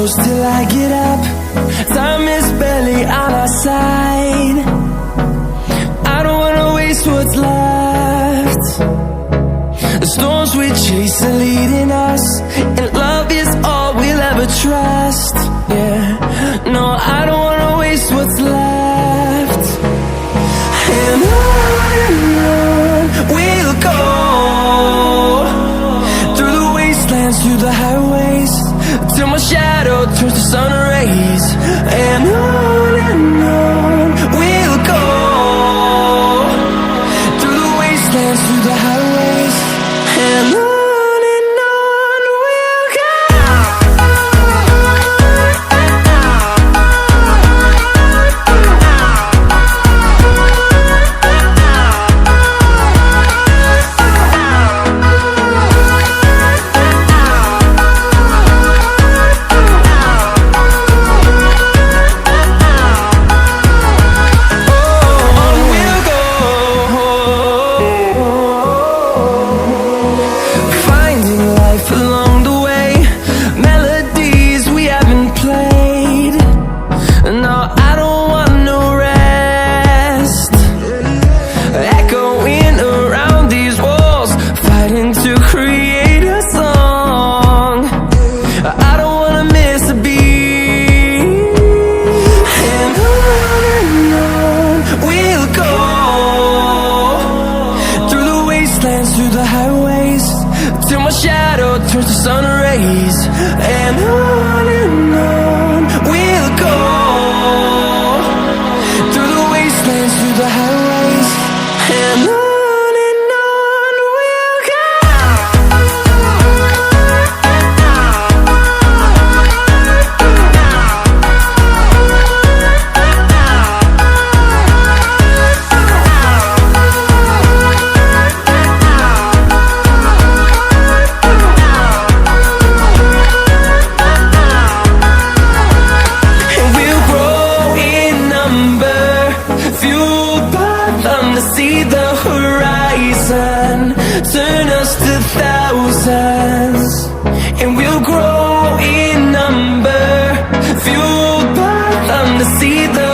close till I get up. Time is barely on our side. I don't wanna waste what's left. The storms we chase are leading us, and love is all we'll ever trust. Yeah, no, I don't wanna waste what's left. And on we'll go, through the wastelands, through the highways, till my shadow turns to sun rays. And on we'll go, through the wastelands, through the highways, and on we'll go. Through the highways, till my shadow turns to sun rays. And on we'll go, through the wastelands, through the highways, and on we'll go. To see the horizon turn us to thousands, and we'll grow in number, fueled by them to see the